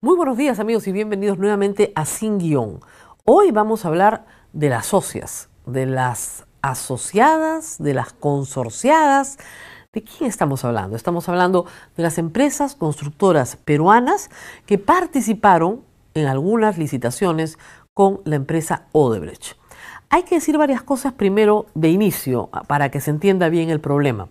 Muy buenos días amigos y bienvenidos nuevamente a Sin Guión. Hoy vamos a hablar de las socias, de las asociadas, de las consorciadas. ¿De quién estamos hablando? Estamos hablando de las empresas constructoras peruanas que participaron en algunas licitaciones con la empresa Odebrecht. Hay que decir varias cosas primero de inicio para que se entienda bien el problema.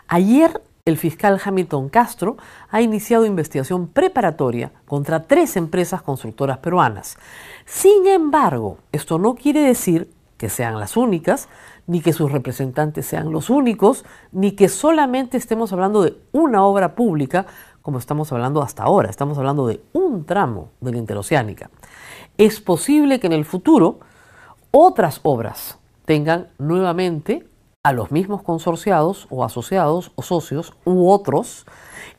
Ayer el fiscal Hamilton Castro ha iniciado investigación preparatoria contra 3 empresas constructoras peruanas. Sin embargo, esto no quiere decir que sean las únicas, ni que sus representantes sean los únicos, ni que solamente estemos hablando de una obra pública, como estamos hablando hasta ahora. Estamos hablando de un tramo de la Interoceánica. Es posible que en el futuro otras obras tengan nuevamente a los mismos consorciados o asociados o socios u otros,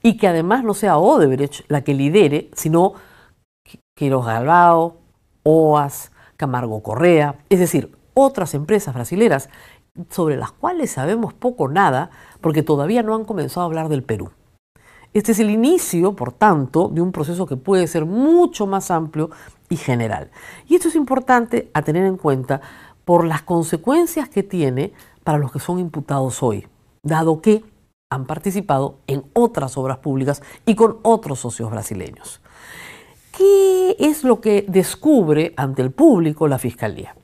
y que además no sea Odebrecht la que lidere, sino Queiroz Galvao, OAS, Camargo Correa, es decir, otras empresas brasileras sobre las cuales sabemos poco o nada porque todavía no han comenzado a hablar del Perú. Este es el inicio, por tanto, de un proceso que puede ser mucho más amplio y general. Y esto es importante a tener en cuenta por las consecuencias que tiene para los que son imputados hoy, dado que han participado en otras obras públicas y con otros socios brasileños. ¿Qué es lo que descubre ante el público la Fiscalía?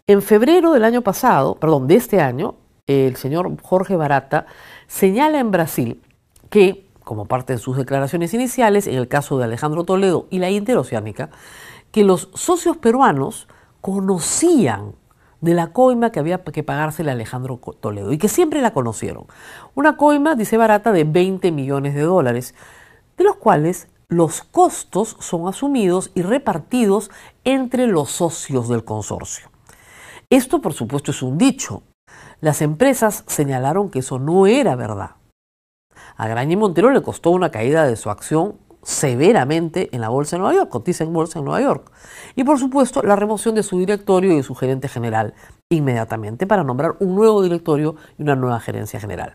En febrero del año pasado, de este año, el señor Jorge Barata señala en Brasil que, como parte de sus declaraciones iniciales, en el caso de Alejandro Toledo y la Interoceánica, que los socios peruanos conocían de la coima que había que pagársele a Alejandro Toledo y que siempre la conocieron. Una coima, dice Barata, de $20 millones, de los cuales los costos son asumidos y repartidos entre los socios del consorcio. Esto, por supuesto, es un dicho. Las empresas señalaron que eso no era verdad. A Graña y Montero le costó una caída de su acción severamente en la Bolsa de Nueva York, cotiza en Bolsa en Nueva York. Y por supuesto la remoción de su directorio y de su gerente general inmediatamente para nombrar un nuevo directorio y una nueva gerencia general.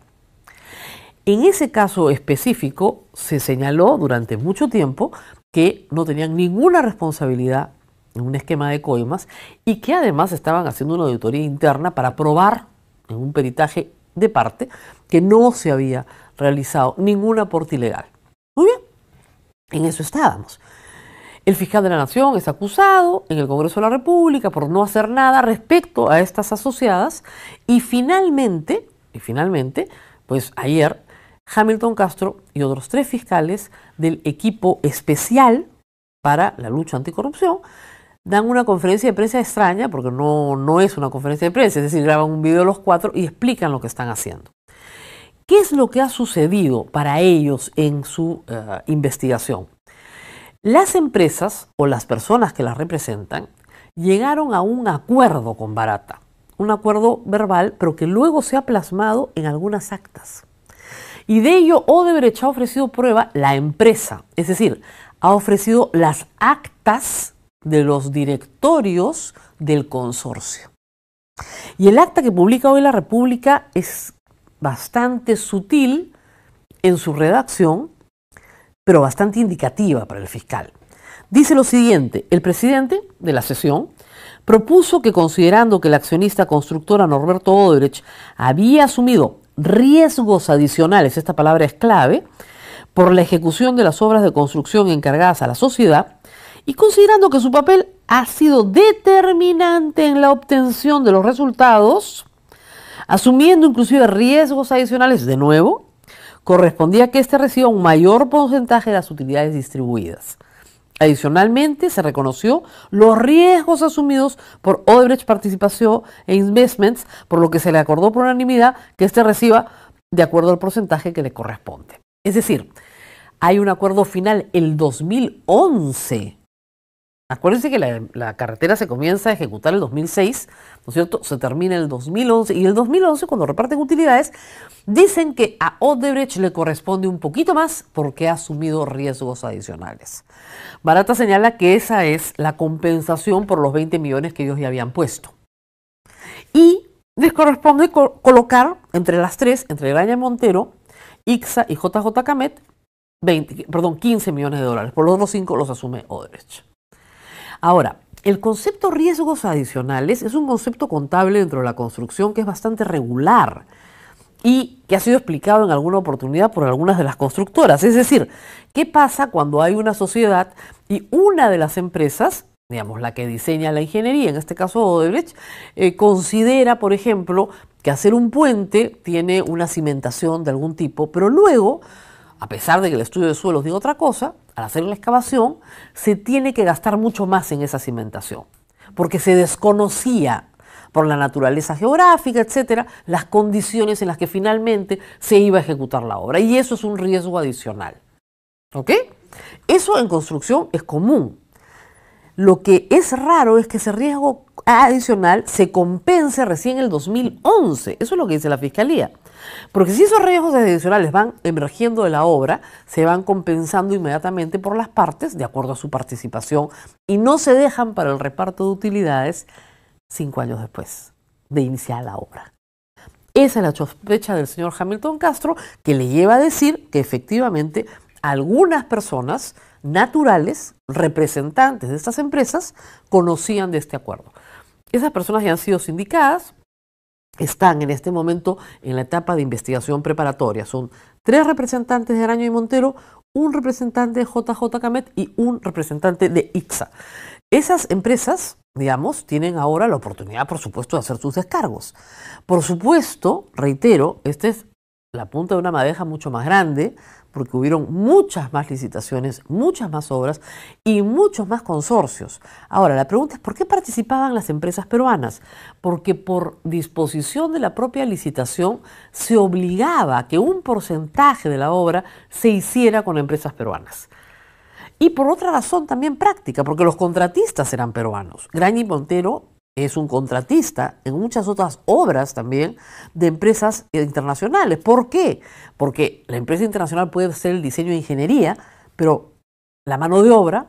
En ese caso específico se señaló durante mucho tiempo que no tenían ninguna responsabilidad en un esquema de coimas y que además estaban haciendo una auditoría interna para probar en un peritaje de parte que no se había realizado ningún aporte ilegal. Muy bien. En eso estábamos. El fiscal de la Nación es acusado en el Congreso de la República por no hacer nada respecto a estas asociadas y finalmente, pues ayer Hamilton Castro y otros 3 fiscales del equipo especial para la lucha anticorrupción dan una conferencia de prensa extraña porque no es una conferencia de prensa, es decir, graban un video los 4 y explican lo que están haciendo. ¿Qué es lo que ha sucedido para ellos en su investigación? Las empresas o las personas que las representan llegaron a un acuerdo con Barata, un acuerdo verbal, pero que luego se ha plasmado en algunas actas. Y de ello Odebrecht ha ofrecido prueba la empresa, es decir, ha ofrecido las actas de los directorios del consorcio. Y el acta que publica hoy la República es bastante sutil en su redacción, pero bastante indicativa para el fiscal. Dice lo siguiente: el presidente de la sesión propuso que, considerando que la accionista constructora Norberto Odebrecht había asumido riesgos adicionales, esta palabra es clave, por la ejecución de las obras de construcción encargadas a la sociedad, y considerando que su papel ha sido determinante en la obtención de los resultados, asumiendo inclusive riesgos adicionales de nuevo, correspondía que éste reciba un mayor porcentaje de las utilidades distribuidas. Adicionalmente, se reconoció los riesgos asumidos por Odebrecht Participación e Investments, por lo que se le acordó por unanimidad que éste reciba de acuerdo al porcentaje que le corresponde. Es decir, hay un acuerdo final el 2011. Acuérdense que la carretera se comienza a ejecutar el 2006, ¿no es cierto? Se termina el 2011 y el 2011, cuando reparten utilidades, dicen que a Odebrecht le corresponde un poquito más porque ha asumido riesgos adicionales. Barata señala que esa es la compensación por los 20 millones que ellos ya habían puesto. Y les corresponde colocar entre las 3, entre Graña y Montero, ICSA y JJ Camet, 15 millones de dólares. Por los otros 5 los asume Odebrecht. Ahora, el concepto riesgos adicionales es un concepto contable dentro de la construcción que es bastante regular y que ha sido explicado en alguna oportunidad por algunas de las constructoras. Es decir, ¿qué pasa cuando hay una sociedad y una de las empresas, digamos la que diseña la ingeniería, en este caso Odebrecht, considera, por ejemplo, que hacer un puente tiene una cimentación de algún tipo, pero luego, a pesar de que el estudio de suelos diga otra cosa, al hacer la excavación se tiene que gastar mucho más en esa cimentación, porque se desconocía por la naturaleza geográfica, etcétera, las condiciones en las que finalmente se iba a ejecutar la obra. Y eso es un riesgo adicional. ¿Ok? Eso en construcción es común. Lo que es raro es que ese riesgo adicional se compense recién en el 2011. Eso es lo que dice la Fiscalía. Porque si esos riesgos adicionales van emergiendo de la obra, se van compensando inmediatamente por las partes de acuerdo a su participación y no se dejan para el reparto de utilidades 5 años después de iniciar la obra. Esa es la sospecha del señor Hamilton Castro, que le lleva a decir que efectivamente algunas personas naturales, representantes de estas empresas, conocían de este acuerdo. Esas personas ya han sido sindicadas, están en este momento en la etapa de investigación preparatoria. Son 3 representantes de Araño y Montero, un representante de JJ Camet y un representante de ICSA. Esas empresas, digamos, tienen ahora la oportunidad, por supuesto, de hacer sus descargos. Por supuesto, reitero, esta es la punta de una madeja mucho más grande, porque hubieron muchas más licitaciones, muchas más obras y muchos más consorcios. Ahora, la pregunta es, ¿por qué participaban las empresas peruanas? Porque por disposición de la propia licitación se obligaba a que un porcentaje de la obra se hiciera con empresas peruanas. Y por otra razón también práctica, porque los contratistas eran peruanos. Graña y Montero es un contratista en muchas otras obras también de empresas internacionales. ¿Por qué? Porque la empresa internacional puede hacer el diseño de ingeniería, pero la mano de obra,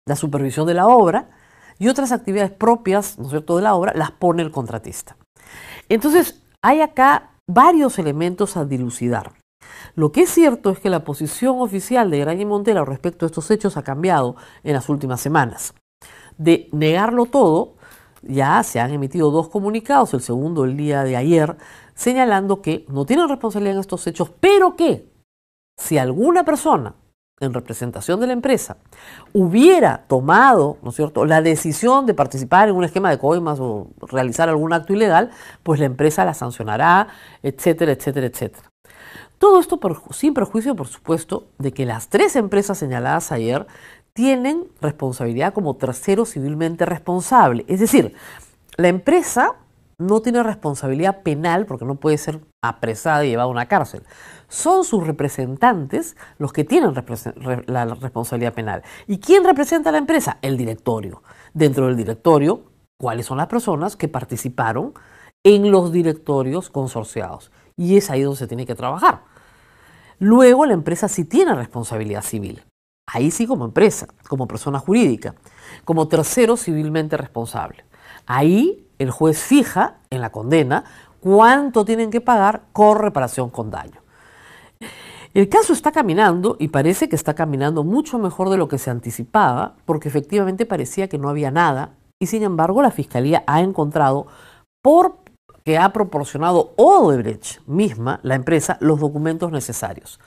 la supervisión de la obra y otras actividades propias, ¿no es cierto?, de la obra, las pone el contratista. Entonces, hay acá varios elementos a dilucidar. Lo que es cierto es que la posición oficial de Graña y Montero respecto a estos hechos ha cambiado en las últimas semanas. De negarlo todo, ya se han emitido 2 comunicados, el segundo el día de ayer, señalando que no tienen responsabilidad en estos hechos, pero que si alguna persona en representación de la empresa hubiera tomado, ¿no es cierto?, la decisión de participar en un esquema de coimas o realizar algún acto ilegal, pues la empresa la sancionará, etcétera, etcétera, etcétera. Todo esto sin perjuicio, por supuesto, de que las 3 empresas señaladas ayer tienen responsabilidad como tercero civilmente responsable. Es decir, la empresa no tiene responsabilidad penal porque no puede ser apresada y llevada a una cárcel. Son sus representantes los que tienen la responsabilidad penal. ¿Y quién representa a la empresa? El directorio. Dentro del directorio, ¿cuáles son las personas que participaron en los directorios consorciados? Y es ahí donde se tiene que trabajar. Luego la empresa sí tiene responsabilidad civil. Ahí sí como empresa, como persona jurídica, como tercero civilmente responsable. Ahí el juez fija en la condena cuánto tienen que pagar con reparación con daño. El caso está caminando y parece que está caminando mucho mejor de lo que se anticipaba, porque efectivamente parecía que no había nada y sin embargo la Fiscalía ha encontrado que ha proporcionado Odebrecht misma, la empresa, los documentos necesarios.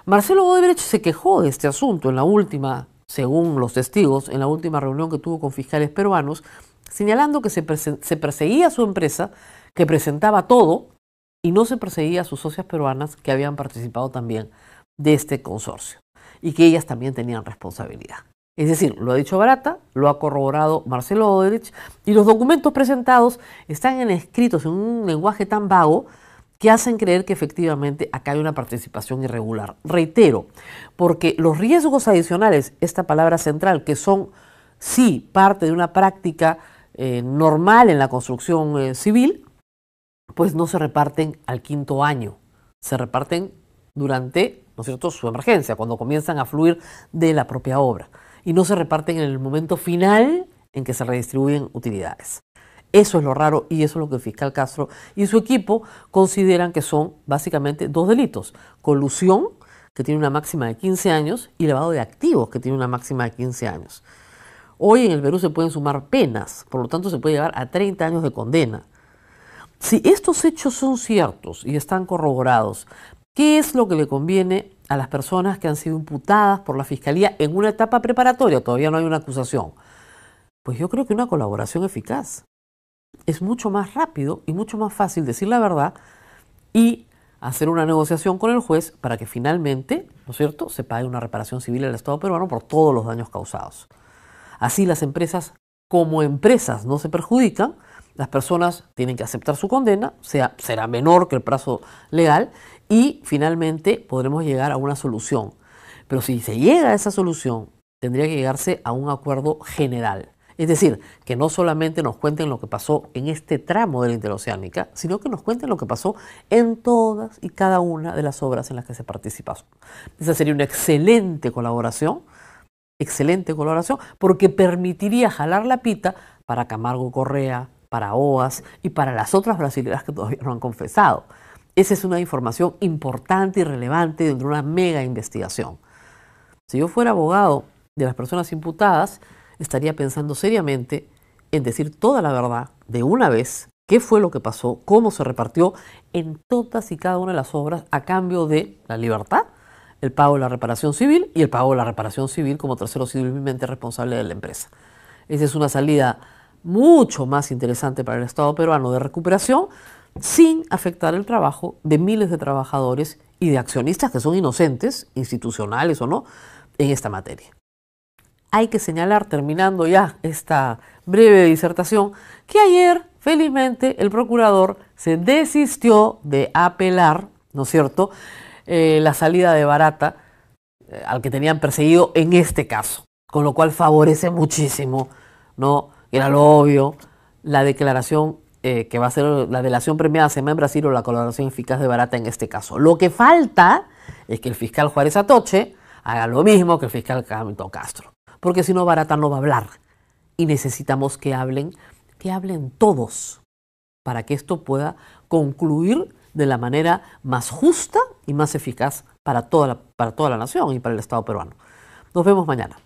Marcelo Odebrecht se quejó de este asunto en la última, según los testigos, en la última reunión que tuvo con fiscales peruanos, señalando que se perseguía a su empresa, que presentaba todo, y no se perseguía a sus socias peruanas que habían participado también de este consorcio, y que ellas también tenían responsabilidad. Es decir, lo ha dicho Barata, lo ha corroborado Marcelo Odebrecht, y los documentos presentados están escritos en un lenguaje tan vago que hacen creer que efectivamente acá hay una participación irregular. Reitero, porque los riesgos adicionales, esta palabra central, que son sí parte de una práctica normal en la construcción civil, pues no se reparten al 5.º año, se reparten durante, ¿no es cierto?, su emergencia, cuando comienzan a fluir de la propia obra, y no se reparten en el momento final en que se redistribuyen utilidades. Eso es lo raro y eso es lo que el fiscal Castro y su equipo consideran que son básicamente 2 delitos. Colusión, que tiene una máxima de 15 años, y lavado de activos, que tiene una máxima de 15 años. Hoy en el Perú se pueden sumar penas, por lo tanto se puede llegar a 30 años de condena. Si estos hechos son ciertos y están corroborados, ¿qué es lo que le conviene a las personas que han sido imputadas por la Fiscalía en una etapa preparatoria? Todavía no hay una acusación. Pues yo creo que una colaboración eficaz. Es mucho más rápido y mucho más fácil decir la verdad y hacer una negociación con el juez para que finalmente, ¿no es cierto?, se pague una reparación civil al Estado peruano por todos los daños causados. Así las empresas, como empresas, no se perjudican. Las personas tienen que aceptar su condena, será menor que el plazo legal, y finalmente podremos llegar a una solución. Pero si se llega a esa solución, tendría que llegarse a un acuerdo general. Es decir, que no solamente nos cuenten lo que pasó en este tramo de la interoceánica, sino que nos cuenten lo que pasó en todas y cada una de las obras en las que se participó. Esa sería una excelente colaboración, porque permitiría jalar la pita para Camargo Correa, para OAS y para las otras brasileras que todavía no han confesado. Esa es una información importante y relevante dentro de una mega investigación. Si yo fuera abogado de las personas imputadas, estaría pensando seriamente en decir toda la verdad de una vez, qué fue lo que pasó, cómo se repartió en todas y cada una de las obras a cambio de la libertad, el pago de la reparación civil y el pago de la reparación civil como tercero civilmente responsable de la empresa. Esa es una salida mucho más interesante para el Estado peruano de recuperación, sin afectar el trabajo de miles de trabajadores y de accionistas que son inocentes, institucionales o no, en esta materia. Hay que señalar, terminando ya esta breve disertación, que ayer, felizmente, el procurador se desistió de apelar, ¿no es cierto?, la salida de Barata al que tenían perseguido en este caso, con lo cual favorece muchísimo, ¿no?, era lo obvio, la declaración que va a ser la delación premiada SEMA en Brasil o la colaboración eficaz de Barata en este caso. Lo que falta es que el fiscal Juárez Atoche haga lo mismo que el fiscal Hamilton Castro, porque si no Barata no va a hablar y necesitamos que hablen todos para que esto pueda concluir de la manera más justa y más eficaz para toda la nación y para el Estado peruano. Nos vemos mañana.